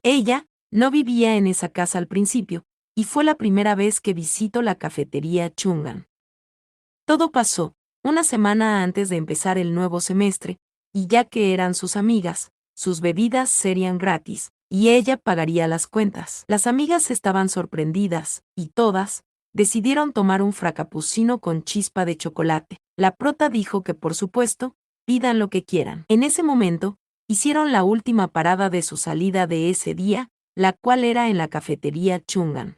Ella no vivía en esa casa al principio, y fue la primera vez que visitó la cafetería Chungan. Todo pasó una semana antes de empezar el nuevo semestre, y ya que eran sus amigas, sus bebidas serían gratis, y ella pagaría las cuentas. Las amigas estaban sorprendidas, y todas decidieron tomar un frappuccino con chispa de chocolate. La prota dijo que por supuesto, pidan lo que quieran. En ese momento, hicieron la última parada de su salida de ese día, la cual era en la cafetería Chungan.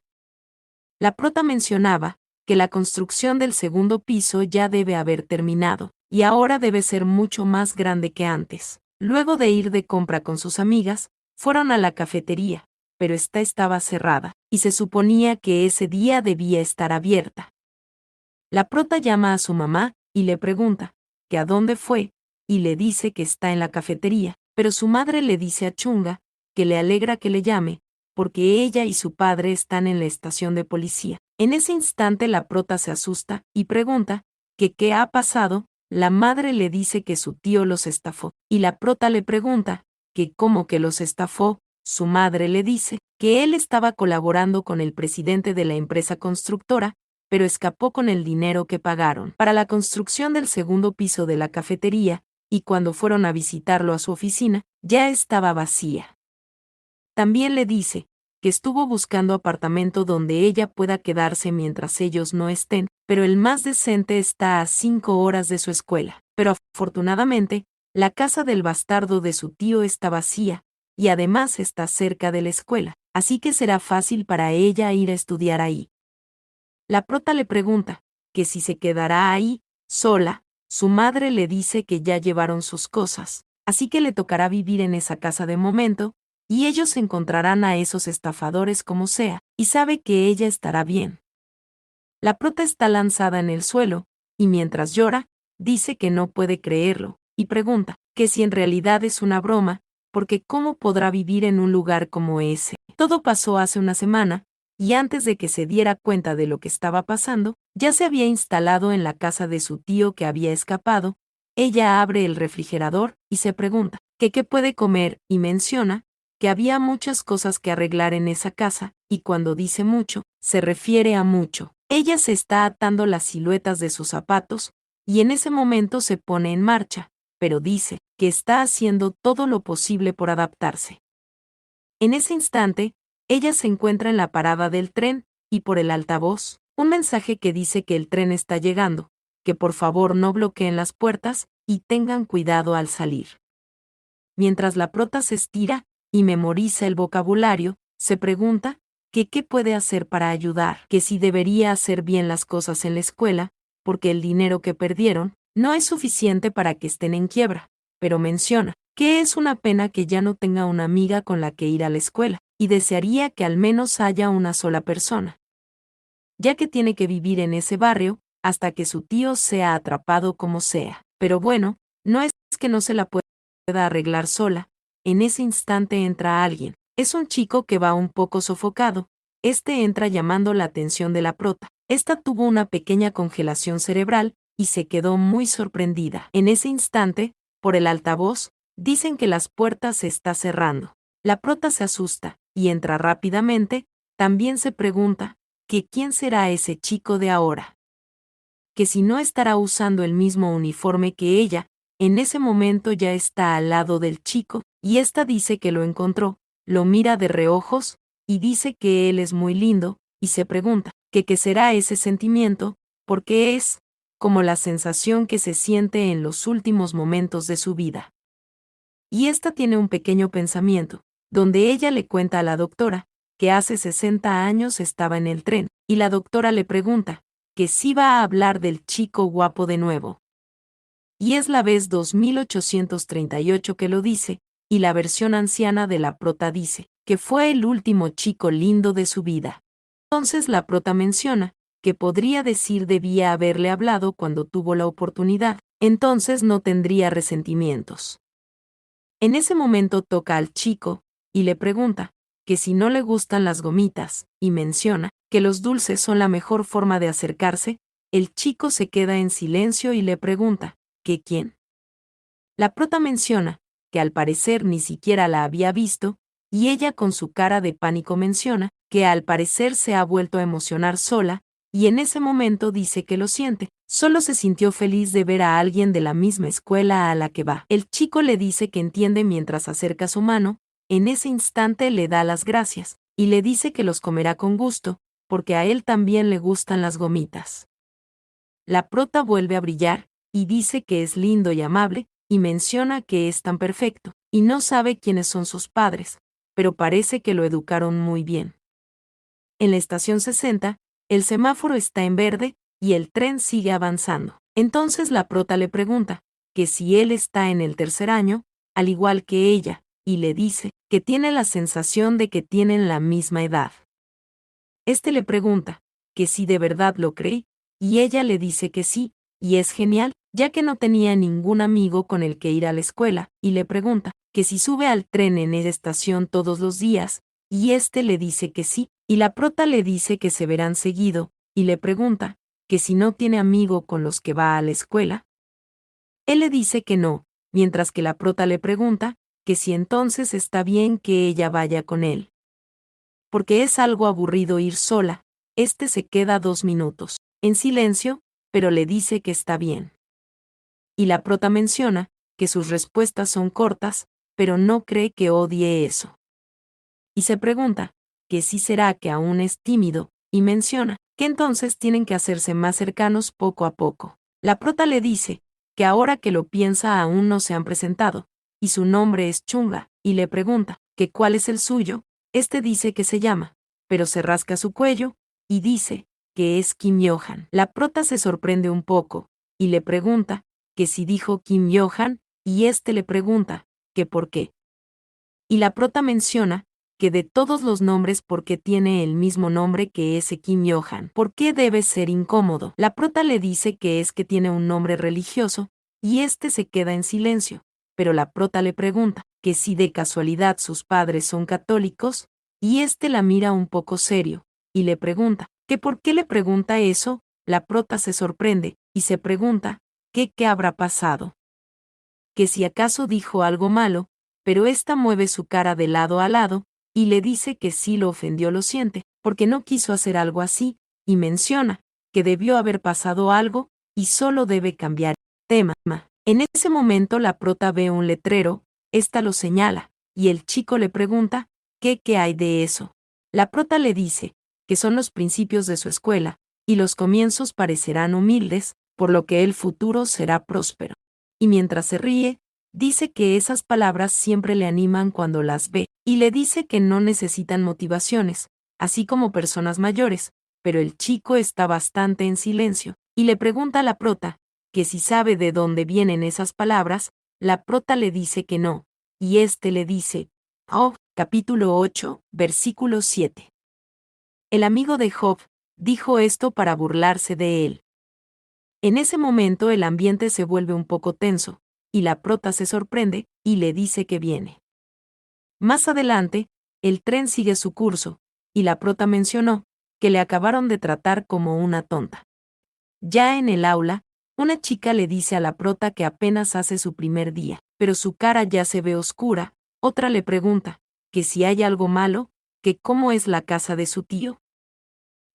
La prota mencionaba que la construcción del segundo piso ya debe haber terminado, y ahora debe ser mucho más grande que antes. Luego de ir de compra con sus amigas, fueron a la cafetería, pero esta estaba cerrada, y se suponía que ese día debía estar abierta. La prota llama a su mamá y le pregunta que a dónde fue, y le dice que está en la cafetería, pero su madre le dice a Chunga que le alegra que le llame, porque ella y su padre están en la estación de policía. En ese instante la prota se asusta y pregunta que qué ha pasado. La madre le dice que su tío los estafó, y la prota le pregunta que cómo que los estafó. Su madre le dice que él estaba colaborando con el presidente de la empresa constructora, pero escapó con el dinero que pagaron para la construcción del segundo piso de la cafetería, y cuando fueron a visitarlo a su oficina, ya estaba vacía. También le dice que estuvo buscando apartamento donde ella pueda quedarse mientras ellos no estén, pero el más decente está a 5 horas de su escuela. Pero afortunadamente, la casa del bastardo de su tío está vacía, y además está cerca de la escuela, así que será fácil para ella ir a estudiar ahí. La prota le pregunta que si se quedará ahí, sola. Su madre le dice que ya llevaron sus cosas, así que le tocará vivir en esa casa de momento, y ellos encontrarán a esos estafadores como sea, y sabe que ella estará bien. La prota está lanzada en el suelo, y mientras llora, dice que no puede creerlo, y pregunta que si en realidad es una broma, porque ¿cómo podrá vivir en un lugar como ese? Todo pasó hace una semana, y antes de que se diera cuenta de lo que estaba pasando, ya se había instalado en la casa de su tío que había escapado. Ella abre el refrigerador y se pregunta que qué puede comer, y menciona que había muchas cosas que arreglar en esa casa, y cuando dice mucho, se refiere a mucho. Ella se está atando las siluetas de sus zapatos, y en ese momento se pone en marcha, pero dice que está haciendo todo lo posible por adaptarse. En ese instante, ella se encuentra en la parada del tren, y por el altavoz, un mensaje que dice que el tren está llegando, que por favor no bloqueen las puertas, y tengan cuidado al salir. Mientras la prota se estira y memoriza el vocabulario, se pregunta que qué puede hacer para ayudar, que si debería hacer bien las cosas en la escuela, porque el dinero que perdieron no es suficiente para que estén en quiebra, pero menciona que es una pena que ya no tenga una amiga con la que ir a la escuela, y desearía que al menos haya una sola persona, ya que tiene que vivir en ese barrio hasta que su tío sea atrapado como sea. Pero bueno, no es que no se la pueda arreglar sola. En ese instante entra alguien. Es un chico que va un poco sofocado. Este entra llamando la atención de la prota. Esta tuvo una pequeña congelación cerebral y se quedó muy sorprendida. En ese instante, por el altavoz, dicen que las puertas se está cerrando. La prota se asusta y entra rápidamente. También se pregunta que quién será ese chico de ahora. Que si no estará usando el mismo uniforme que ella. En ese momento ya está al lado del chico, y ésta dice que lo encontró, lo mira de reojos, y dice que él es muy lindo, y se pregunta que qué será ese sentimiento, porque es como la sensación que se siente en los últimos momentos de su vida. Y esta tiene un pequeño pensamiento, donde ella le cuenta a la doctora que hace 60 años estaba en el tren, y la doctora le pregunta que si va a hablar del chico guapo de nuevo. Y es la vez 2838 que lo dice, y la versión anciana de la prota dice que fue el último chico lindo de su vida. Entonces la prota menciona que podría decir debía haberle hablado cuando tuvo la oportunidad, entonces no tendría resentimientos. En ese momento toca al chico, y le pregunta que si no le gustan las gomitas, y menciona que los dulces son la mejor forma de acercarse. El chico se queda en silencio y le pregunta ¿que quién? La prota menciona que al parecer ni siquiera la había visto, y ella con su cara de pánico menciona que al parecer se ha vuelto a emocionar sola, y en ese momento dice que lo siente. Solo se sintió feliz de ver a alguien de la misma escuela a la que va. El chico le dice que entiende mientras acerca su mano, en ese instante le da las gracias, y le dice que los comerá con gusto, porque a él también le gustan las gomitas. La prota vuelve a brillar, y dice que es lindo y amable, y menciona que es tan perfecto, y no sabe quiénes son sus padres, pero parece que lo educaron muy bien. En la estación 60, el semáforo está en verde, y el tren sigue avanzando. Entonces la prota le pregunta que si él está en el tercer año, al igual que ella, y le dice que tiene la sensación de que tienen la misma edad. Este le pregunta que si de verdad lo cree, y ella le dice que sí, y es genial, ya que no tenía ningún amigo con el que ir a la escuela, y le pregunta que si sube al tren en esa estación todos los días, y este le dice que sí, y la prota le dice que se verán seguido, y le pregunta que si no tiene amigo con los que va a la escuela. Él le dice que no, mientras que la prota le pregunta que si entonces está bien que ella vaya con él. Porque es algo aburrido ir sola. Este se queda 2 minutos, en silencio, pero le dice que está bien. Y la prota menciona que sus respuestas son cortas, pero no cree que odie eso. Y se pregunta que si será que aún es tímido, y menciona que entonces tienen que hacerse más cercanos poco a poco. La prota le dice que ahora que lo piensa aún no se han presentado, y su nombre es Chunga, y le pregunta que cuál es el suyo. Este dice que se llama, pero se rasca su cuello, y dice que es Kim Johan. La prota se sorprende un poco, y le pregunta que si dijo Kim Johan, y este le pregunta que por qué. Y la prota menciona que de todos los nombres porque tiene el mismo nombre que ese Kim Johan. ¿Por qué debe ser incómodo? La prota le dice que es que tiene un nombre religioso, y este se queda en silencio, pero la prota le pregunta que si de casualidad sus padres son católicos, y este la mira un poco serio, y le pregunta que por qué le pregunta eso. La prota se sorprende, y se pregunta qué habrá pasado. Que si acaso dijo algo malo, pero ésta mueve su cara de lado a lado, y le dice que si lo ofendió lo siente, porque no quiso hacer algo así, y menciona que debió haber pasado algo, y solo debe cambiar tema. En ese momento la prota ve un letrero, ésta lo señala, y el chico le pregunta qué hay de eso. La prota le dice que son los principios de su escuela, y los comienzos parecerán humildes, por lo que el futuro será próspero. Y mientras se ríe, dice que esas palabras siempre le animan cuando las ve, y le dice que no necesitan motivaciones, así como personas mayores, pero el chico está bastante en silencio, y le pregunta a la prota que si sabe de dónde vienen esas palabras. La prota le dice que no, y este le dice, Job, capítulo 8, versículo 7. El amigo de Job dijo esto para burlarse de él. En ese momento el ambiente se vuelve un poco tenso, y la prota se sorprende, y le dice que viene. Más adelante, el tren sigue su curso, y la prota mencionó que le acabaron de tratar como una tonta. Ya en el aula, una chica le dice a la prota que apenas hace su primer día, pero su cara ya se ve oscura. Otra le pregunta que si hay algo malo, que cómo es la casa de su tío.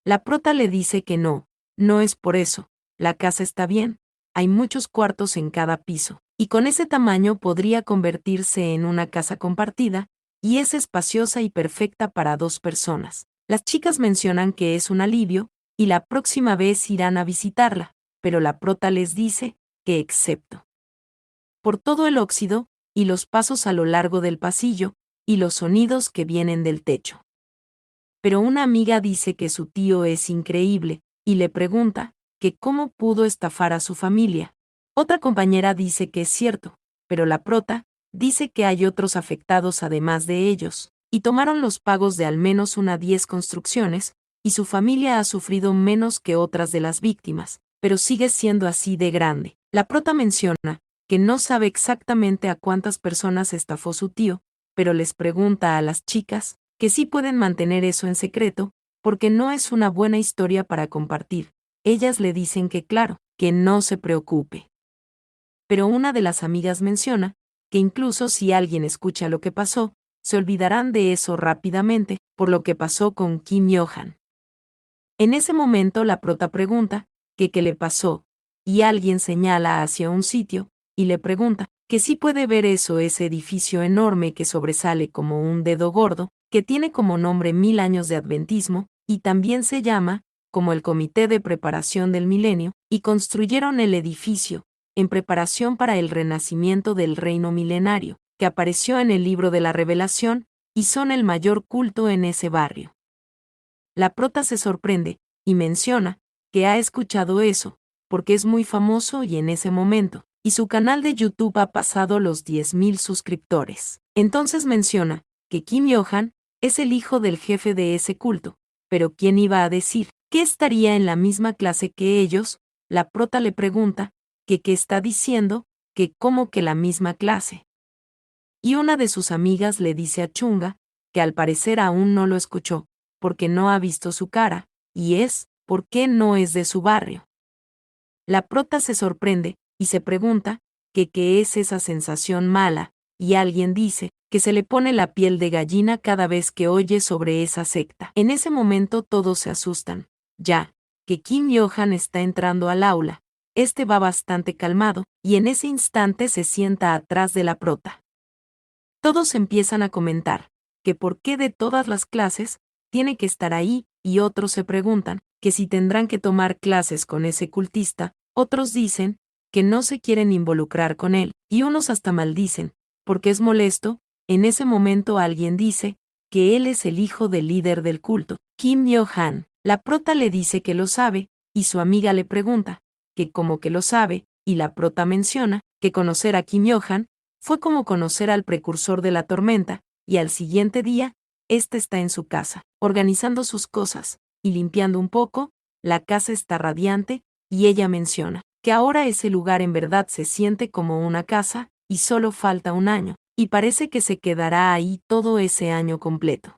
La prota le dice que no es por eso. La casa está bien, hay muchos cuartos en cada piso, y con ese tamaño podría convertirse en una casa compartida, y es espaciosa y perfecta para 2 personas. Las chicas mencionan que es un alivio, y la próxima vez irán a visitarla, pero la prota les dice que excepto por todo el óxido, y los pasos a lo largo del pasillo, y los sonidos que vienen del techo. Pero una amiga dice que su tío es increíble, y le pregunta que cómo pudo estafar a su familia. Otra compañera dice que es cierto, pero la prota dice que hay otros afectados además de ellos, y tomaron los pagos de al menos 10 construcciones, y su familia ha sufrido menos que otras de las víctimas, pero sigue siendo así de grande. La prota menciona que no sabe exactamente a cuántas personas estafó su tío, pero les pregunta a las chicas que sí pueden mantener eso en secreto, porque no es una buena historia para compartir. Ellas le dicen que claro, que no se preocupe. Pero una de las amigas menciona que incluso si alguien escucha lo que pasó, se olvidarán de eso rápidamente, por lo que pasó con Kim Yo-han. En ese momento la prota pregunta que qué le pasó, y alguien señala hacia un sitio, y le pregunta que si puede ver eso, ese edificio enorme que sobresale como un dedo gordo, que tiene como nombre 1000 años de adventismo, y también se llama como el Comité de Preparación del Milenio, y construyeron el edificio en preparación para el renacimiento del reino milenario, que apareció en el libro de la Revelación, y son el mayor culto en ese barrio. La prota se sorprende, y menciona que ha escuchado eso, porque es muy famoso y en ese momento, y su canal de YouTube ha pasado los 10.000 suscriptores. Entonces menciona que Kim Yo-han es el hijo del jefe de ese culto, pero ¿quién iba a decir que estaría en la misma clase que ellos? La prota le pregunta que qué está diciendo, que cómo que la misma clase. Y una de sus amigas le dice a Chunga que al parecer aún no lo escuchó, porque no ha visto su cara, y es, ¿por qué no es de su barrio? La prota se sorprende, y se pregunta que qué es esa sensación mala, y alguien dice que se le pone la piel de gallina cada vez que oye sobre esa secta. En ese momento todos se asustan, ya que Kim Yo-han está entrando al aula. Este va bastante calmado, y en ese instante se sienta atrás de la prota. Todos empiezan a comentar que por qué de todas las clases tiene que estar ahí, y otros se preguntan que si tendrán que tomar clases con ese cultista, otros dicen que no se quieren involucrar con él, y unos hasta maldicen, porque es molesto. En ese momento alguien dice que él es el hijo del líder del culto, Kim Yo-han. La prota le dice que lo sabe, y su amiga le pregunta que cómo que lo sabe, y la prota menciona que conocer a Kim Yo-han fue como conocer al precursor de la tormenta, y al siguiente día, éste está en su casa, organizando sus cosas, y limpiando un poco. La casa está radiante, y ella menciona que ahora ese lugar en verdad se siente como una casa, y solo falta un año, y parece que se quedará ahí todo ese año completo.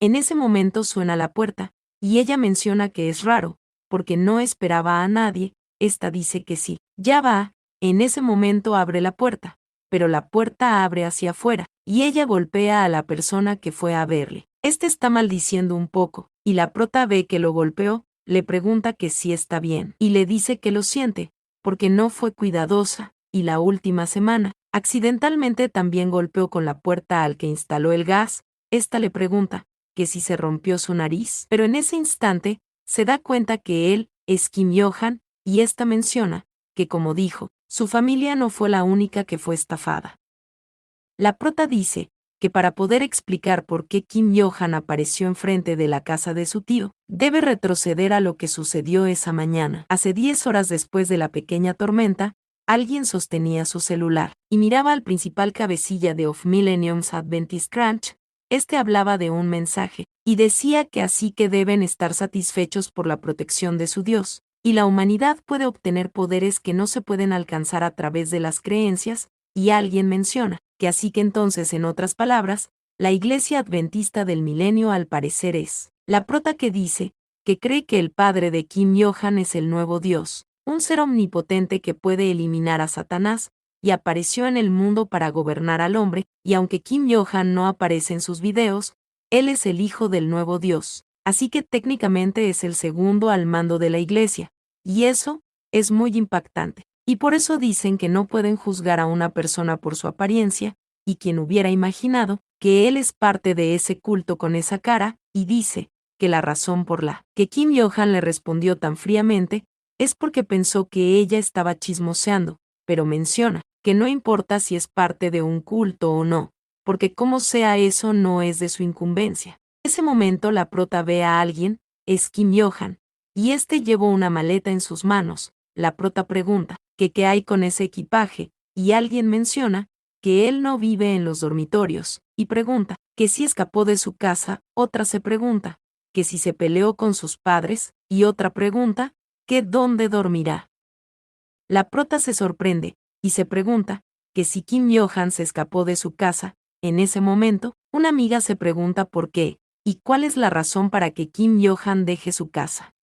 En ese momento suena la puerta, y ella menciona que es raro, porque no esperaba a nadie. Esta dice que sí, ya va. En ese momento abre la puerta, pero la puerta abre hacia afuera, y ella golpea a la persona que fue a verle. Este está maldiciendo un poco, y la prota ve que lo golpeó, le pregunta que si está bien, y le dice que lo siente, porque no fue cuidadosa, y la última semana, accidentalmente también golpeó con la puerta al que instaló el gas. Esta le pregunta que si se rompió su nariz, pero en ese instante, se da cuenta que él es Kim Yo-han, y esta menciona que, como dijo, su familia no fue la única que fue estafada. La prota dice que para poder explicar por qué Kim Yo-han apareció enfrente de la casa de su tío, debe retroceder a lo que sucedió esa mañana. Hace 10 horas después de la pequeña tormenta, alguien sostenía su celular y miraba al principal cabecilla de Of Millennium's Adventist Branch. Este hablaba de un mensaje, y decía que así que deben estar satisfechos por la protección de su Dios, y la humanidad puede obtener poderes que no se pueden alcanzar a través de las creencias, y alguien menciona que así que entonces, en otras palabras, la Iglesia Adventista del Milenio al parecer es la prota que dice que cree que el padre de Kim Yo-han es el nuevo Dios, un ser omnipotente que puede eliminar a Satanás, y apareció en el mundo para gobernar al hombre, y aunque Kim Yo-han no aparece en sus videos, él es el hijo del nuevo Dios, así que técnicamente es el segundo al mando de la Iglesia, y eso es muy impactante. Y por eso dicen que no pueden juzgar a una persona por su apariencia, y quien hubiera imaginado que él es parte de ese culto con esa cara, y dice que la razón por la que Kim Yo-han le respondió tan fríamente es porque pensó que ella estaba chismoseando, pero menciona que no importa si es parte de un culto o no, porque como sea eso no es de su incumbencia. En ese momento la prota ve a alguien, es Kim Yo-han, y este lleva una maleta en sus manos. La prota pregunta que qué hay con ese equipaje, y alguien menciona que él no vive en los dormitorios, y pregunta que si escapó de su casa. Otra se pregunta que si se peleó con sus padres, y otra pregunta que dónde dormirá. La prota se sorprende, y se pregunta que si Kim Yo-han se escapó de su casa. En ese momento, una amiga se pregunta por qué, y cuál es la razón para que Kim Yo-han deje su casa.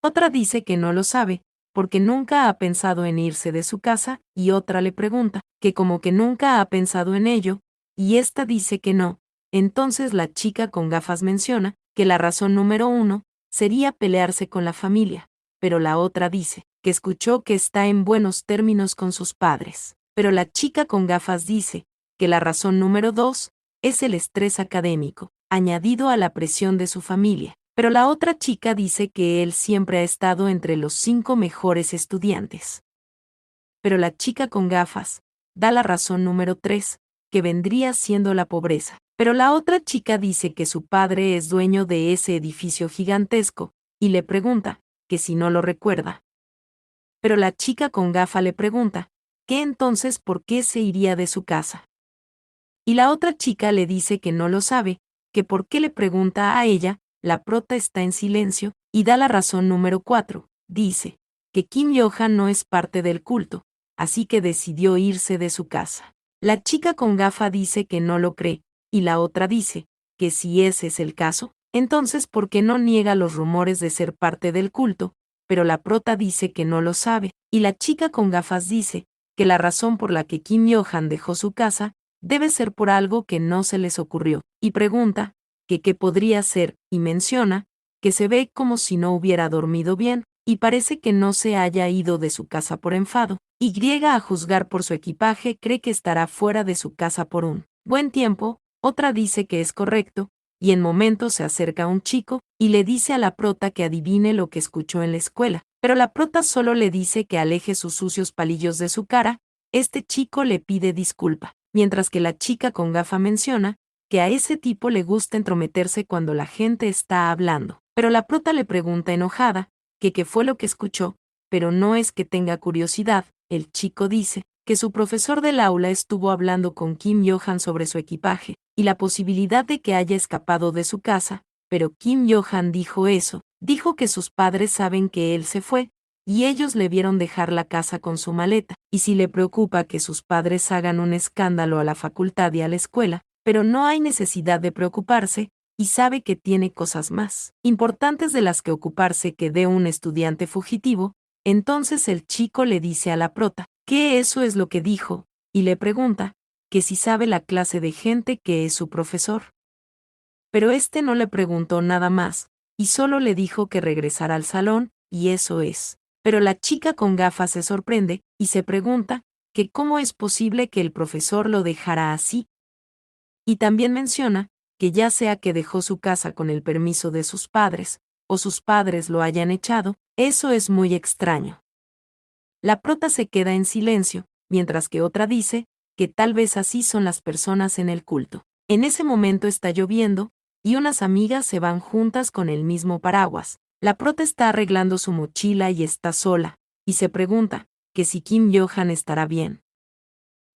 Otra dice que no lo sabe, porque nunca ha pensado en irse de su casa, y otra le pregunta que como que nunca ha pensado en ello, y ésta dice que no. Entonces la chica con gafas menciona que la razón número 1 sería pelearse con la familia, pero la otra dice que escuchó que está en buenos términos con sus padres. Pero la chica con gafas dice que la razón número 2 es el estrés académico, añadido a la presión de su familia. Pero la otra chica dice que él siempre ha estado entre los 5 mejores estudiantes. Pero la chica con gafas da la razón número 3, que vendría siendo la pobreza. Pero la otra chica dice que su padre es dueño de ese edificio gigantesco, y le pregunta que si no lo recuerda. Pero la chica con gafa le pregunta que entonces por qué se iría de su casa. Y la otra chica le dice que no lo sabe, que por qué le pregunta a ella. La prota está en silencio, y da la razón número 4, dice que Kim Yo-han no es parte del culto, así que decidió irse de su casa. La chica con gafa dice que no lo cree, y la otra dice que si ese es el caso, entonces ¿por qué no niega los rumores de ser parte del culto? Pero la prota dice que no lo sabe, y la chica con gafas dice que la razón por la que Kim Yo-han dejó su casa debe ser por algo que no se les ocurrió, y pregunta que qué podría ser, y menciona que se ve como si no hubiera dormido bien, y parece que no se haya ido de su casa por enfado. Y a juzgar por su equipaje cree que estará fuera de su casa por un buen tiempo. Otra dice que es correcto, y en momentos se acerca un chico y le dice a la prota que adivine lo que escuchó en la escuela, pero la prota solo le dice que aleje sus sucios palillos de su cara. Este chico le pide disculpa, mientras que la chica con gafa menciona que a ese tipo le gusta entrometerse cuando la gente está hablando. Pero la prota le pregunta enojada que qué fue lo que escuchó, pero no es que tenga curiosidad. El chico dice que su profesor del aula estuvo hablando con Kim Yo-han sobre su equipaje y la posibilidad de que haya escapado de su casa, pero Kim Yo-han dijo que sus padres saben que él se fue, y ellos le vieron dejar la casa con su maleta, y si le preocupa que sus padres hagan un escándalo a la facultad y a la escuela, pero no hay necesidad de preocuparse, y sabe que tiene cosas más importantes de las que ocuparse que de un estudiante fugitivo. Entonces el chico le dice a la prota que eso es lo que dijo, y le pregunta que si sabe la clase de gente que es su profesor. Pero este no le preguntó nada más, y solo le dijo que regresara al salón, y eso es. Pero la chica con gafas se sorprende, y se pregunta que cómo es posible que el profesor lo dejara así. Y también menciona que ya sea que dejó su casa con el permiso de sus padres, o sus padres lo hayan echado, eso es muy extraño. La prota se queda en silencio, mientras que otra dice que tal vez así son las personas en el culto. En ese momento está lloviendo, y unas amigas se van juntas con el mismo paraguas. La prota está arreglando su mochila y está sola, y se pregunta que si Kim Yo-han estará bien.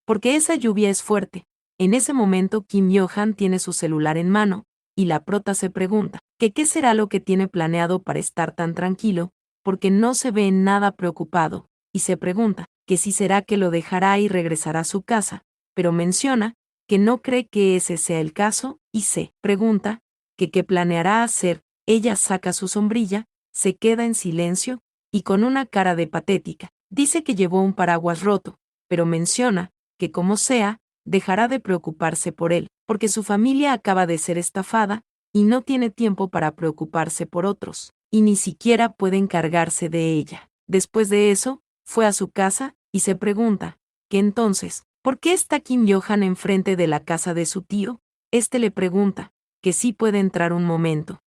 Porque esa lluvia es fuerte. En ese momento Kim Yo-han tiene su celular en mano, y la prota se pregunta que qué será lo que tiene planeado para estar tan tranquilo, porque no se ve nada preocupado, y se pregunta que si será que lo dejará y regresará a su casa, pero menciona que no cree que ese sea el caso, y se pregunta que qué planeará hacer. Ella saca su sombrilla, se queda en silencio, y con una cara de patética, dice que llevó un paraguas roto, pero menciona que como sea, dejará de preocuparse por él, porque su familia acaba de ser estafada, y no tiene tiempo para preocuparse por otros, y ni siquiera puede encargarse de ella. Después de eso, fue a su casa, y se pregunta, que entonces, ¿por qué está Kim Yo-han enfrente de la casa de su tío? Este le pregunta, que sí puede entrar un momento.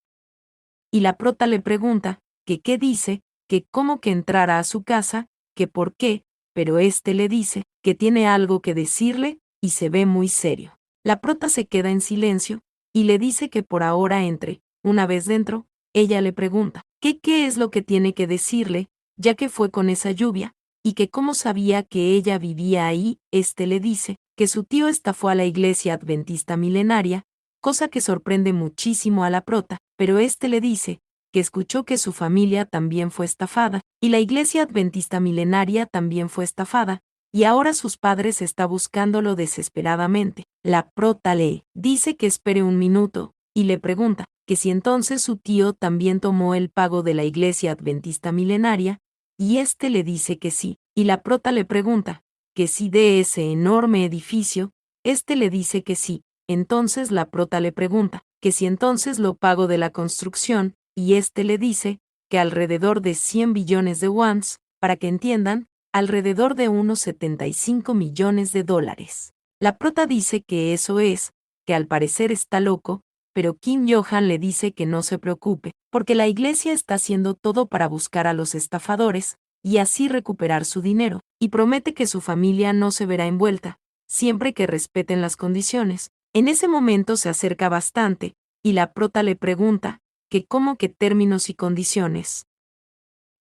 Y la prota le pregunta, que qué dice, que cómo que entrara a su casa, que por qué, pero este le dice que tiene algo que decirle, y se ve muy serio. La prota se queda en silencio, y le dice que por ahora entre. Una vez dentro, ella le pregunta que qué es lo que tiene que decirle, ya que fue con esa lluvia, y que cómo sabía que ella vivía ahí. Este le dice que su tío estafó a la iglesia adventista milenaria, cosa que sorprende muchísimo a la prota, pero este le dice que escuchó que su familia también fue estafada, y la iglesia adventista milenaria también fue estafada, y ahora sus padres está buscándolo desesperadamente. La prota le dice que espere un minuto, y le pregunta que si entonces su tío también tomó el pago de la iglesia adventista milenaria, y este le dice que sí, y la prota le pregunta que si de ese enorme edificio Le dice que sí. Entonces la prota le pregunta que si entonces lo pago de la construcción, y le dice que alrededor de 100 billones de wons, para que entiendan, alrededor de unos 75 millones de dólares. La prota dice que eso es, que al parecer está loco, pero Kim Yo-han le dice que no se preocupe, porque la iglesia está haciendo todo para buscar a los estafadores, y así recuperar su dinero, y promete que su familia no se verá envuelta, siempre que respeten las condiciones. En ese momento se acerca bastante, y la prota le pregunta, que cómo que términos y condiciones.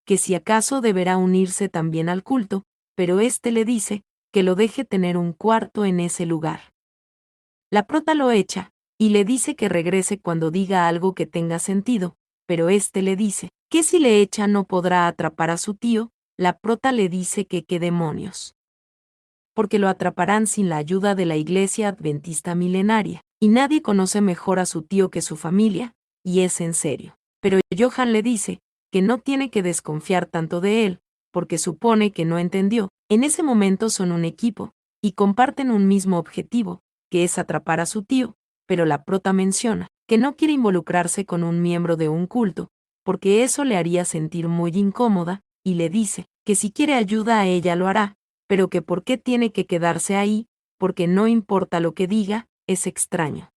Que si acaso deberá unirse también al culto, pero le dice, que lo deje tener un cuarto en ese lugar. La prota lo echa, y le dice que regrese cuando diga algo que tenga sentido, pero le dice, que si le echa no podrá atrapar a su tío. La prota le dice que qué demonios. Porque lo atraparán sin la ayuda de la iglesia adventista milenaria, y nadie conoce mejor a su tío que su familia, y es en serio. Pero Johan le dice, que no tiene que desconfiar tanto de él, porque supone que no entendió. En ese momento son un equipo, y comparten un mismo objetivo, que es atrapar a su tío, pero la prota menciona, que no quiere involucrarse con un miembro de un culto, porque eso le haría sentir muy incómoda, y le dice, que si quiere ayuda a ella lo hará, pero que por qué tiene que quedarse ahí, porque no importa lo que diga, es extraño.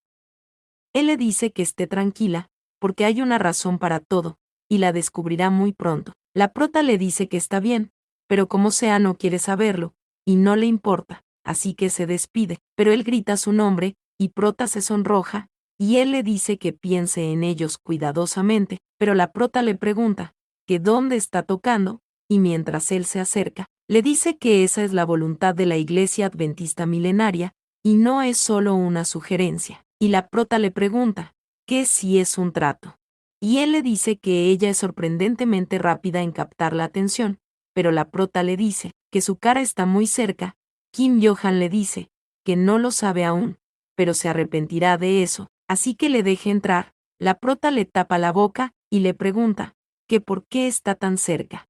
Él le dice que esté tranquila, porque hay una razón para todo, y la descubrirá muy pronto. La prota le dice que está bien, pero como sea no quiere saberlo, y no le importa, así que se despide, pero él grita su nombre, y prota se sonroja, y él le dice que piense en ellos cuidadosamente, pero la prota le pregunta, que dónde está tocando, y mientras él se acerca, le dice que esa es la voluntad de la Iglesia Adventista Milenaria, y no es solo una sugerencia. Y la prota le pregunta, que si es un trato. Y él le dice que ella es sorprendentemente rápida en captar la atención, pero la prota le dice, que su cara está muy cerca. Kim Yo-han le dice, que no lo sabe aún, pero se arrepentirá de eso, así que le deje entrar. La prota le tapa la boca, y le pregunta, que por qué está tan cerca.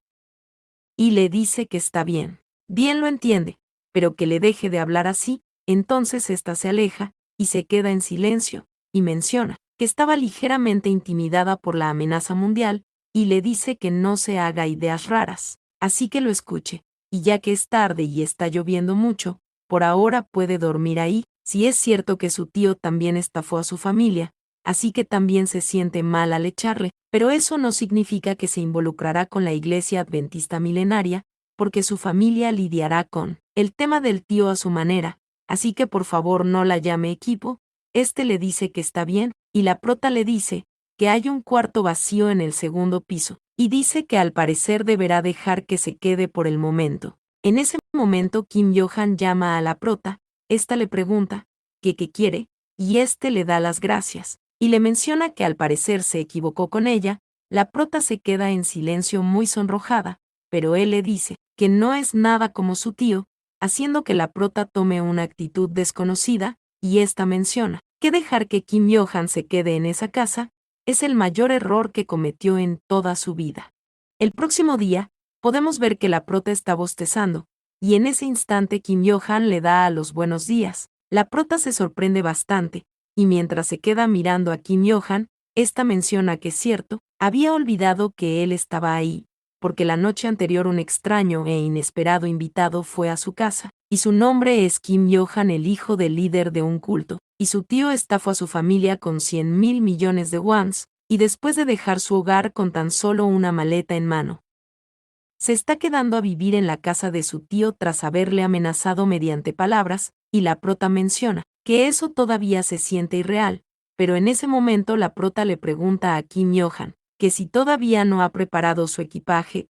Y le dice que está bien. Bien lo entiende, pero que le deje de hablar así. Entonces ésta se aleja, y se queda en silencio, y menciona que estaba ligeramente intimidada por la amenaza mundial, y le dice que no se haga ideas raras, así que lo escuche, y ya que es tarde y está lloviendo mucho, por ahora puede dormir ahí. Si es cierto que su tío también estafó a su familia, así que también se siente mal al echarle, pero eso no significa que se involucrará con la Iglesia Adventista Milenaria, porque su familia lidiará con el tema del tío a su manera, así que por favor no la llame equipo. Le dice que está bien, y la prota le dice que hay un cuarto vacío en el segundo piso, y dice que al parecer deberá dejar que se quede por el momento. En ese momento Kim Yo-han llama a la prota, le pregunta que qué quiere, y le da las gracias, y le menciona que al parecer se equivocó con ella. La prota se queda en silencio muy sonrojada, pero él le dice que no es nada como su tío, haciendo que la prota tome una actitud desconocida, y esta menciona que dejar que Kim Yo-han se quede en esa casa es el mayor error que cometió en toda su vida. El próximo día, podemos ver que la prota está bostezando, y en ese instante Kim Yo-han le da a los buenos días. La prota se sorprende bastante, y mientras se queda mirando a Kim Yo-han, esta menciona que es cierto, había olvidado que él estaba ahí, porque la noche anterior un extraño e inesperado invitado fue a su casa, y su nombre es Kim Yo-han, el hijo del líder de un culto, y su tío estafó a su familia con 100.000 millones de wons, y después de dejar su hogar con tan solo una maleta en mano, se está quedando a vivir en la casa de su tío tras haberle amenazado mediante palabras, y la prota menciona que eso todavía se siente irreal, pero en ese momento la prota le pregunta a Kim Yo-han que si todavía no ha preparado su equipaje.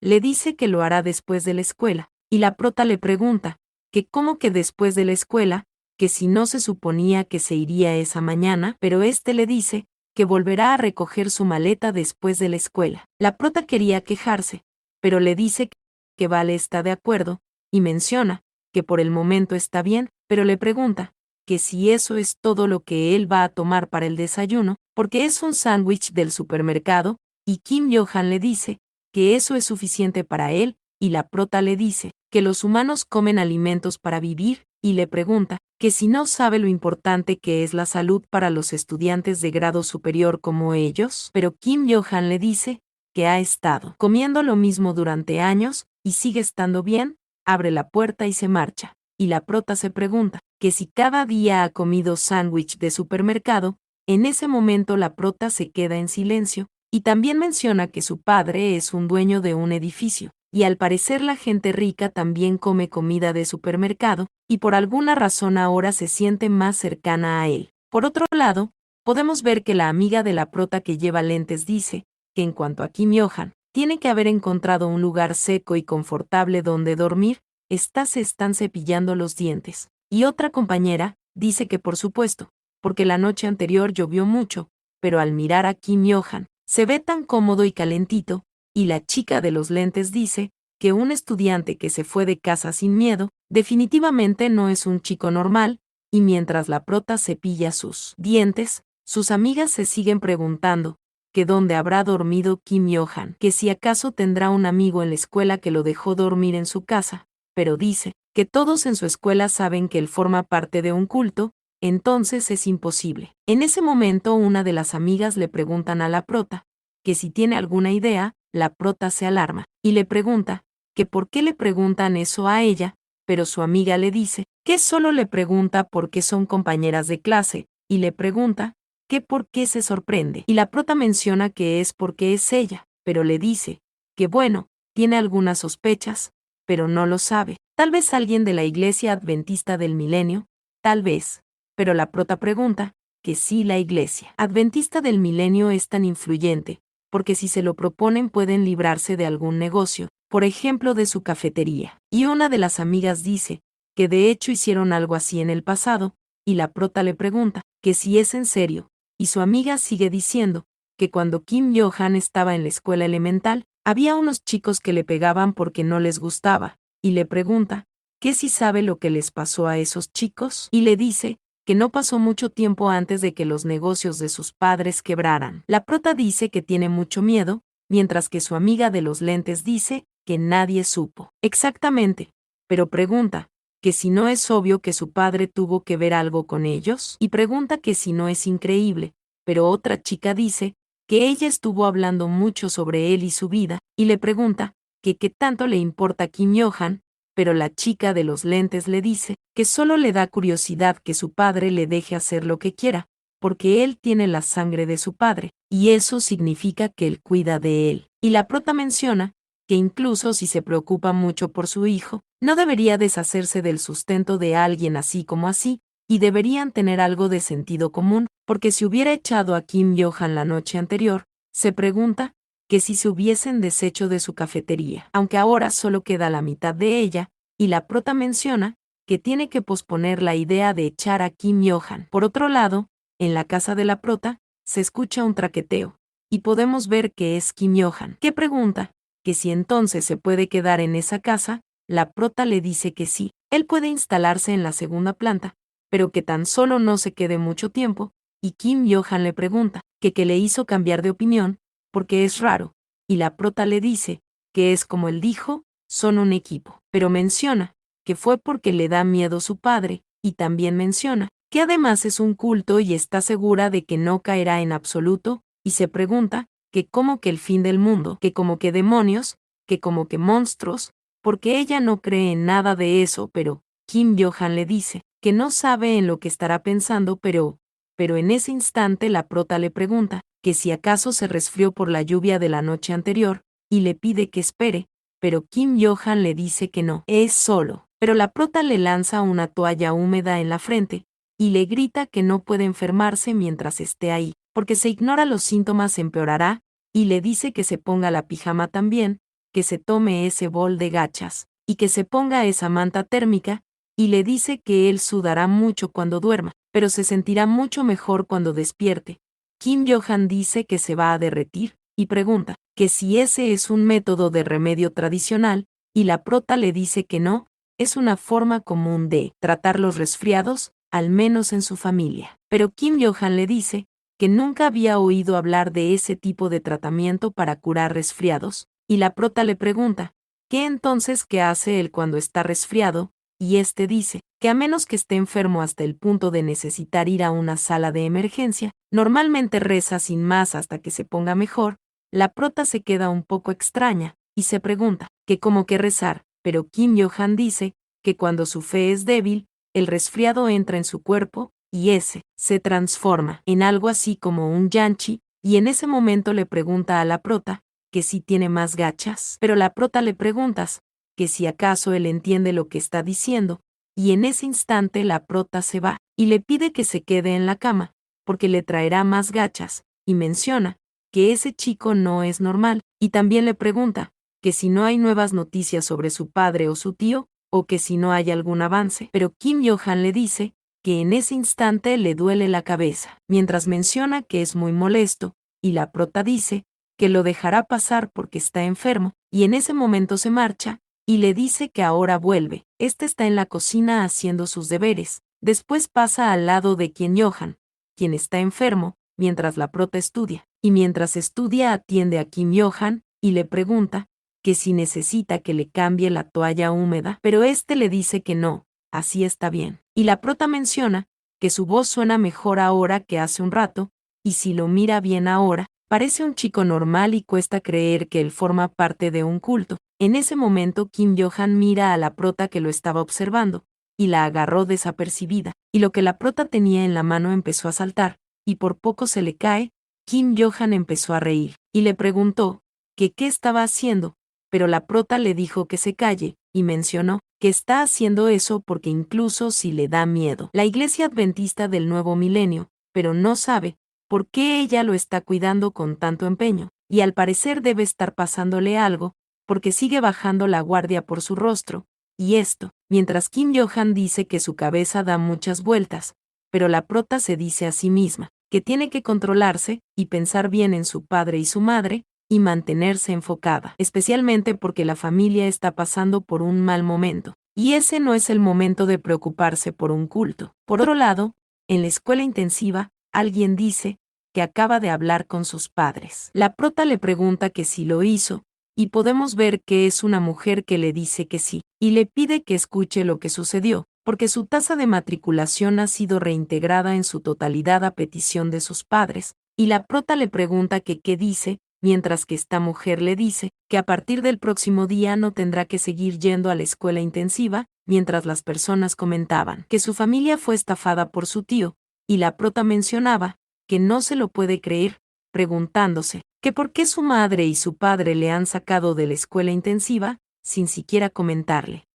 Le dice que lo hará después de la escuela, y la prota le pregunta que cómo que después de la escuela, que si no se suponía que se iría esa mañana, pero le dice que volverá a recoger su maleta después de la escuela. La prota quería quejarse, pero le dice que Vale está de acuerdo, y menciona que por el momento está bien, pero le pregunta que si eso es todo lo que él va a tomar para el desayuno, porque es un sándwich del supermercado, y Kim Yo-han le dice que eso es suficiente para él, y la prota le dice que los humanos comen alimentos para vivir, y le pregunta que si no sabe lo importante que es la salud para los estudiantes de grado superior como ellos, pero Kim Yo-han le dice que ha estado comiendo lo mismo durante años y sigue estando bien, abre la puerta y se marcha. Y la prota se pregunta que si cada día ha comido sándwich de supermercado. En ese momento la prota se queda en silencio, y también menciona que su padre es un dueño de un edificio, y al parecer la gente rica también come comida de supermercado, y por alguna razón ahora se siente más cercana a él. Por otro lado, podemos ver que la amiga de la prota que lleva lentes dice que en cuanto a Kim Yo-han, tiene que haber encontrado un lugar seco y confortable donde dormir, se están cepillando los dientes. Y otra compañera dice que por supuesto, porque la noche anterior llovió mucho, pero al mirar a Kim Yo-han, se ve tan cómodo y calentito, y la chica de los lentes dice que un estudiante que se fue de casa sin miedo, definitivamente no es un chico normal, y mientras la prota cepilla sus dientes, sus amigas se siguen preguntando que dónde habrá dormido Kim Yo-han, que si acaso tendrá un amigo en la escuela que lo dejó dormir en su casa, pero dice que todos en su escuela saben que él forma parte de un culto, entonces es imposible. En ese momento una de las amigas le preguntan a la prota que si tiene alguna idea, la prota se alarma y le pregunta que por qué le preguntan eso a ella, pero su amiga le dice que solo le pregunta por qué son compañeras de clase, y le pregunta que por qué se sorprende. Y la prota menciona que es porque es ella, pero le dice que bueno, tiene algunas sospechas, pero no lo sabe. Tal vez alguien de la Iglesia Adventista del Milenio, tal vez. Pero la prota pregunta que si la Iglesia Adventista del Milenio es tan influyente, porque si se lo proponen pueden librarse de algún negocio, por ejemplo de su cafetería. Y una de las amigas dice que de hecho hicieron algo así en el pasado, y la prota le pregunta que si es en serio, y su amiga sigue diciendo que cuando Kim Yo-han estaba en la escuela elemental, había unos chicos que le pegaban porque no les gustaba, y le pregunta que si sabe lo que les pasó a esos chicos, y le dice que no pasó mucho tiempo antes de que los negocios de sus padres quebraran. La prota dice que tiene mucho miedo, mientras que su amiga de los lentes dice que nadie supo exactamente, pero pregunta que si no es obvio que su padre tuvo que ver algo con ellos, y pregunta que si no es increíble, pero otra chica dice que ella estuvo hablando mucho sobre él y su vida, y le pregunta que qué tanto le importa a Kim Yo-han, pero la chica de los lentes le dice que solo le da curiosidad que su padre le deje hacer lo que quiera, porque él tiene la sangre de su padre, y eso significa que él cuida de él. Y la prota menciona que incluso si se preocupa mucho por su hijo, no debería deshacerse del sustento de alguien así como así, y deberían tener algo de sentido común, porque si hubiera echado a Kim Yo-han la noche anterior, se pregunta que si se hubiesen deshecho de su cafetería, aunque ahora solo queda la mitad de ella, y la prota menciona que tiene que posponer la idea de echar a Kim Yo-han. Por otro lado, en la casa de la prota, se escucha un traqueteo, y podemos ver que es Kim Yo-han, que pregunta que si entonces se puede quedar en esa casa. La prota le dice que sí, él puede instalarse en la segunda planta, pero que tan solo no se quede mucho tiempo, y Kim Yo-han le pregunta que qué le hizo cambiar de opinión, porque es raro, y la prota le dice que es como él dijo, son un equipo, pero menciona que fue porque le da miedo su padre, y también menciona que además es un culto y está segura de que no caerá en absoluto, y se pregunta que como que el fin del mundo, que como que demonios, que como que monstruos, porque ella no cree en nada de eso, pero Kim Yo-han le dice que no sabe en lo que estará pensando, pero en ese instante la prota le pregunta que si acaso se resfrió por la lluvia de la noche anterior, y le pide que espere, pero Kim Yo-han le dice que no, es solo. Pero la prota le lanza una toalla húmeda en la frente, y le grita que no puede enfermarse mientras esté ahí, porque si ignora los síntomas empeorará, y le dice que se ponga la pijama también, que se tome ese bol de gachas, y que se ponga esa manta térmica, y le dice que él sudará mucho cuando duerma, pero se sentirá mucho mejor cuando despierte. Kim Yo-han dice que se va a derretir, y pregunta que si ese es un método de remedio tradicional, y la prota le dice que no, es una forma común de tratar los resfriados, al menos en su familia. Pero Kim Yo-han le dice que nunca había oído hablar de ese tipo de tratamiento para curar resfriados, y la prota le pregunta, ¿qué entonces qué hace él cuando está resfriado? y este dice que a menos que esté enfermo hasta el punto de necesitar ir a una sala de emergencia, normalmente reza sin más hasta que se ponga mejor. La prota se queda un poco extraña y se pregunta que cómo que rezar, pero Kim Yo-han dice que cuando su fe es débil, el resfriado entra en su cuerpo y ese se transforma en algo así como un yanchi, y en ese momento le pregunta a la prota que si tiene más gachas, pero la prota le preguntas que si acaso él entiende lo que está diciendo, y en ese instante la prota se va y le pide que se quede en la cama, porque le traerá más gachas, y menciona que ese chico no es normal, y también le pregunta que si no hay nuevas noticias sobre su padre o su tío, o que si no hay algún avance, pero Kim Yo-han le dice que en ese instante le duele la cabeza, mientras menciona que es muy molesto, y la prota dice que lo dejará pasar porque está enfermo, y en ese momento se marcha, y le dice que ahora vuelve. Este está en la cocina haciendo sus deberes. Después pasa al lado de Kim Yo-han, quien está enfermo, mientras la prota estudia, y mientras estudia atiende a Kim Yo-han, y le pregunta que si necesita que le cambie la toalla húmeda, pero este le dice que no, así está bien. Y la prota menciona que su voz suena mejor ahora que hace un rato, y si lo mira bien ahora, parece un chico normal y cuesta creer que él forma parte de un culto. En ese momento Kim Yo-han mira a la prota que lo estaba observando, y la agarró desapercibida, y lo que la prota tenía en la mano empezó a saltar, y por poco se le cae. Kim Yo-han empezó a reír, y le preguntó que qué estaba haciendo, pero la prota le dijo que se calle, y mencionó que está haciendo eso porque incluso si le da miedo la Iglesia Adventista del Nuevo Milenio, pero no sabe por qué ella lo está cuidando con tanto empeño, y al parecer debe estar pasándole algo, porque sigue bajando la guardia por su rostro, y esto, mientras Kim Yo-han dice que su cabeza da muchas vueltas, pero la prota se dice a sí misma que tiene que controlarse y pensar bien en su padre y su madre, y mantenerse enfocada, especialmente porque la familia está pasando por un mal momento, y ese no es el momento de preocuparse por un culto. Por otro lado, en la escuela intensiva, alguien dice que acaba de hablar con sus padres. La prota le pregunta que si lo hizo, y podemos ver que es una mujer que le dice que sí, y le pide que escuche lo que sucedió, porque su tasa de matriculación ha sido reintegrada en su totalidad a petición de sus padres, y la prota le pregunta que qué dice, mientras que esta mujer le dice que a partir del próximo día no tendrá que seguir yendo a la escuela intensiva, mientras las personas comentaban que su familia fue estafada por su tío, y la prota mencionaba que no se lo puede creer, preguntándose que por qué su madre y su padre le han sacado de la escuela intensiva, sin siquiera comentarle.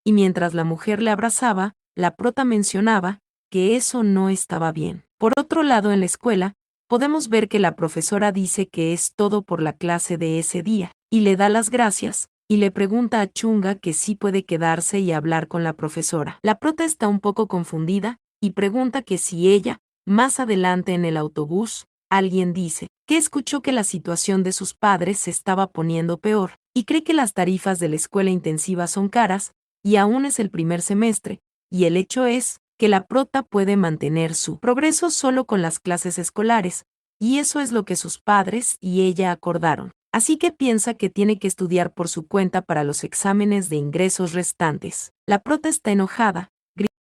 Y mientras la mujer le abrazaba, la prota mencionaba que eso no estaba bien. Por otro lado, en la escuela, podemos ver que la profesora dice que es todo por la clase de ese día, y le da las gracias, y le pregunta a Chunga que sí puede quedarse y hablar con la profesora. La prota está un poco confundida, y pregunta que si ella, más adelante en el autobús, alguien dice que escuchó que la situación de sus padres se estaba poniendo peor, y cree que las tarifas de la escuela intensiva son caras, y aún es el primer semestre, y el hecho es que la prota puede mantener su progreso solo con las clases escolares, y eso es lo que sus padres y ella acordaron. Así que piensa que tiene que estudiar por su cuenta para los exámenes de ingresos restantes. La prota está enojada,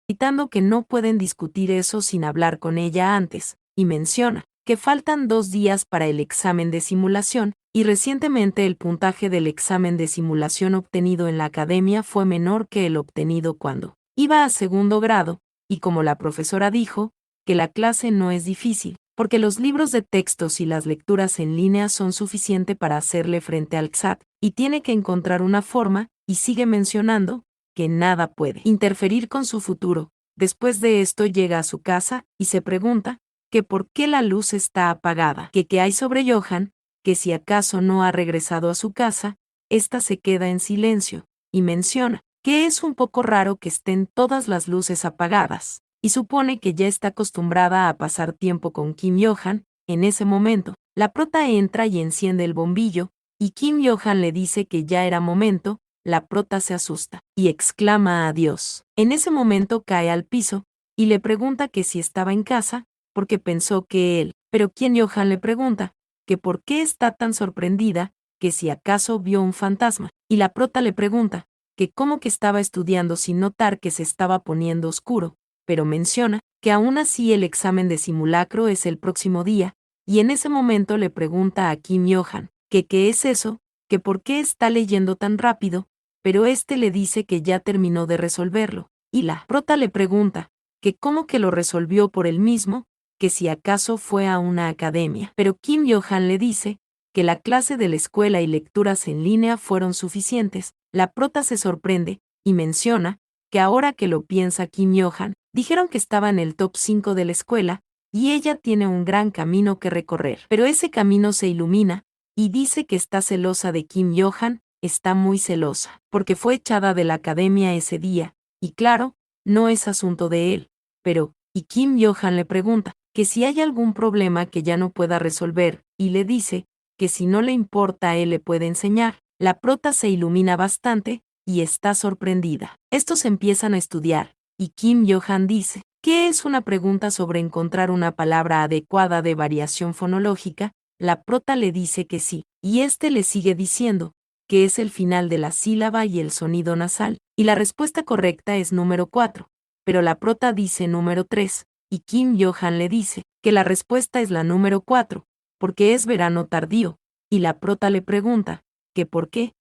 gritando que no pueden discutir eso sin hablar con ella antes, y menciona que faltan 2 días para el examen de simulación, y recientemente el puntaje del examen de simulación obtenido en la academia fue menor que el obtenido cuando iba a segundo grado, y como la profesora dijo, que la clase no es difícil, porque los libros de textos y las lecturas en línea son suficiente para hacerle frente al XAT, y tiene que encontrar una forma, y sigue mencionando que nada puede interferir con su futuro. Después de esto llega a su casa y se pregunta que por qué la luz está apagada, que qué hay sobre Johan, que si acaso no ha regresado a su casa, ésta se queda en silencio, y menciona que es un poco raro que estén todas las luces apagadas, y supone que ya está acostumbrada a pasar tiempo con Kim Johan. En ese momento, la prota entra y enciende el bombillo, y Kim Johan le dice que ya era momento. La prota se asusta y exclama adiós. En ese momento cae al piso y le pregunta que si estaba en casa, porque pensó que él, pero quien Johan le pregunta que por qué está tan sorprendida, que si acaso vio un fantasma, y la prota le pregunta que como que estaba estudiando sin notar que se estaba poniendo oscuro, pero menciona que aún así el examen de simulacro es el próximo día, y en ese momento le pregunta a Kim Yohan que qué es eso, que por qué está leyendo tan rápido, pero este le dice que ya terminó de resolverlo, y la prota le pregunta que cómo que lo resolvió por él mismo, que si acaso fue a una academia. Pero Kim Yohan le dice que la clase de la escuela y lecturas en línea fueron suficientes. La prota se sorprende y menciona que ahora que lo piensa Kim Yohan, dijeron que estaba en el top 5 de la escuela y ella tiene un gran camino que recorrer. Pero ese camino se ilumina y dice que está celosa de Kim Yohan, está muy celosa, porque fue echada de la academia ese día, y claro, no es asunto de él. Pero, y Kim Yohan le pregunta que si hay algún problema que ya no pueda resolver, y le dice que si no le importa él le puede enseñar. La prota se ilumina bastante y está sorprendida. Estos empiezan a estudiar, y Kim Yohan dice que es una pregunta sobre encontrar una palabra adecuada de variación fonológica. La prota le dice que sí, y este le sigue diciendo que es el final de la sílaba y el sonido nasal, y la respuesta correcta es número 4, pero la prota dice número 3, y Kim Yohan le dice que la respuesta es la número 4, porque es verano tardío, y la prota le pregunta que por qué,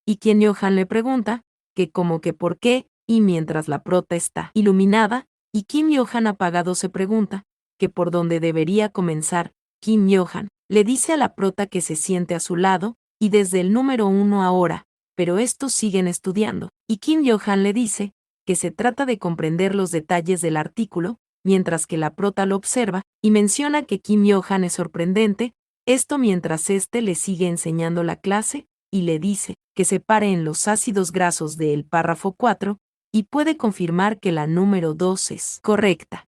y Kim Yohan le pregunta que como que por qué, y mientras la prota está iluminada, y Kim Yohan apagado se pregunta que por dónde debería comenzar. Kim Yohan le dice a la prota que se siente a su lado, y desde el número 1 ahora, pero estos siguen estudiando, y Kim Yohan le dice que se trata de comprender los detalles del artículo, mientras que la prota lo observa, y menciona que Kim Yohan es sorprendente, esto mientras este le sigue enseñando la clase, y le dice que se pare en los ácidos grasos del párrafo 4, y puede confirmar que la número 2 es correcta.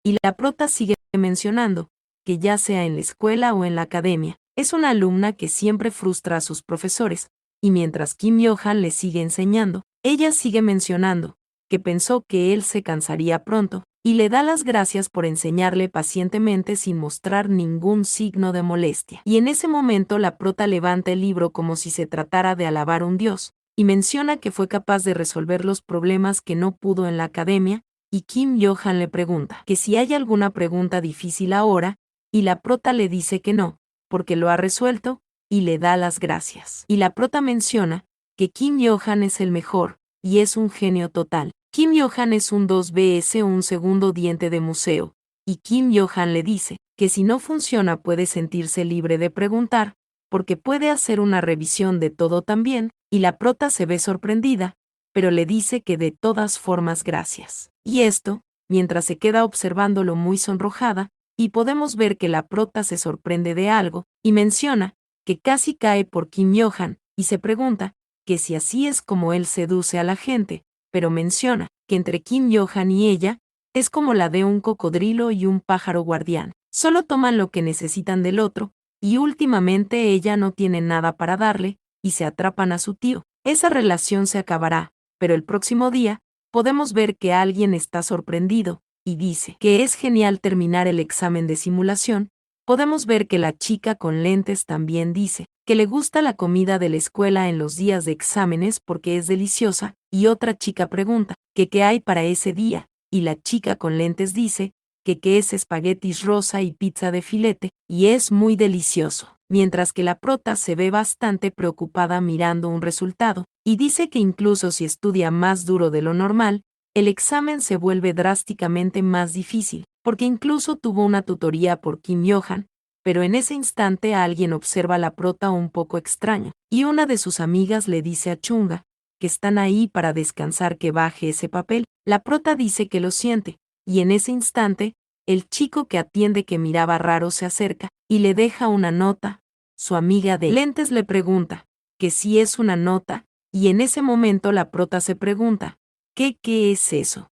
Y la prota sigue mencionando que ya sea en la escuela o en la academia, es una alumna que siempre frustra a sus profesores, y mientras Kim Yohan le sigue enseñando, ella sigue mencionando que pensó que él se cansaría pronto, y le da las gracias por enseñarle pacientemente sin mostrar ningún signo de molestia. Y en ese momento la prota levanta el libro como si se tratara de alabar a un dios, y menciona que fue capaz de resolver los problemas que no pudo en la academia, y Kim Yohan le pregunta que si hay alguna pregunta difícil ahora, y la prota le dice que no, porque lo ha resuelto, y le da las gracias. Y la prota menciona que Kim Yohan es el mejor, y es un genio total. Kim Yohan es un 2BS, un segundo diente de museo, y Kim Yohan le dice que si no funciona puede sentirse libre de preguntar, porque puede hacer una revisión de todo también, y la prota se ve sorprendida, pero le dice que de todas formas gracias. Y esto, mientras se queda observándolo muy sonrojada, y podemos ver que la prota se sorprende de algo, y menciona que casi cae por Kim Yohan, y se pregunta que si así es como él seduce a la gente, pero menciona que entre Kim Yohan y ella, es como la de un cocodrilo y un pájaro guardián. Solo toman lo que necesitan del otro, y últimamente ella no tiene nada para darle, y se atrapan a su tío. Esa relación se acabará, pero el próximo día, podemos ver que alguien está sorprendido, y dice que es genial terminar el examen de simulación. Podemos ver que la chica con lentes también dice que le gusta la comida de la escuela en los días de exámenes porque es deliciosa, y otra chica pregunta que qué hay para ese día, y la chica con lentes dice que es espaguetis rosa y pizza de filete, y es muy delicioso, mientras que la prota se ve bastante preocupada mirando un resultado, y dice que incluso si estudia más duro de lo normal, el examen se vuelve drásticamente más difícil, porque incluso tuvo una tutoría por Kim Yohan, pero en ese instante alguien observa a la prota un poco extraña, y una de sus amigas le dice a Chunga que están ahí para descansar que baje ese papel. La prota dice que lo siente, y en ese instante, el chico que atiende que miraba raro se acerca y le deja una nota. Su amiga de lentes le pregunta que si es una nota, y en ese momento la prota se pregunta, ¿qué es eso?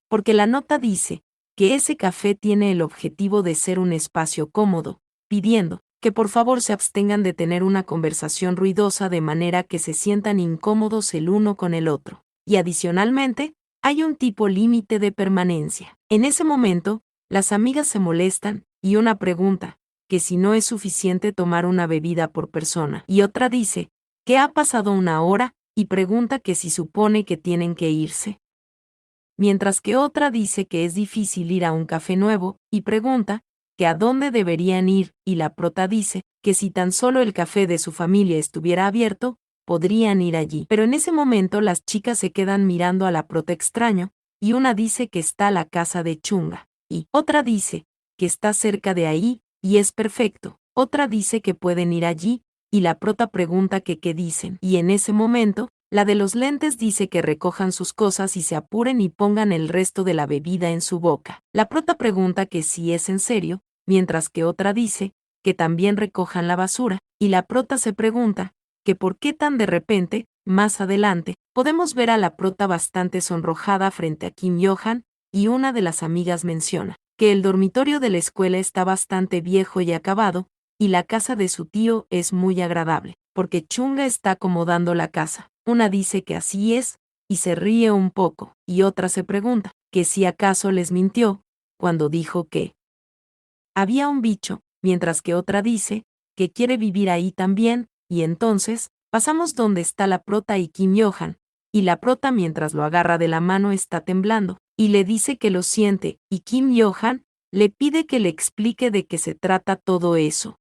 Porque la nota dice que ese café tiene el objetivo de ser un espacio cómodo, pidiendo que por favor se abstengan de tener una conversación ruidosa de manera que se sientan incómodos el uno con el otro. Y adicionalmente, hay un tipo límite de permanencia. En ese momento, las amigas se molestan, y una pregunta, que si no es suficiente tomar una bebida por persona, y otra dice, que ha pasado una hora, y pregunta que si supone que tienen que irse. Mientras que otra dice que es difícil ir a un café nuevo, y pregunta que a dónde deberían ir, y la prota dice que si tan solo el café de su familia estuviera abierto, podrían ir allí. Pero en ese momento las chicas se quedan mirando a la prota extraño, y una dice que está la casa de Chunga, y otra dice que está cerca de ahí, y es perfecto. Otra dice que pueden ir allí, y la prota pregunta que qué dicen, y en ese momento, la de los lentes dice que recojan sus cosas y se apuren y pongan el resto de la bebida en su boca. La prota pregunta que si es en serio, mientras que otra dice que también recojan la basura, y la prota se pregunta que por qué tan de repente. Más adelante, podemos ver a la prota bastante sonrojada frente a Kim Johan, y una de las amigas menciona que el dormitorio de la escuela está bastante viejo y acabado, y la casa de su tío es muy agradable, porque Chunga está acomodando la casa. Una dice que así es, y se ríe un poco, y otra se pregunta que si acaso les mintió cuando dijo que había un bicho, mientras que otra dice que quiere vivir ahí también, y entonces pasamos donde está la prota y Kim Johan, y la prota mientras lo agarra de la mano está temblando, y le dice que lo siente, y Kim Johan le pide que le explique de qué se trata todo eso.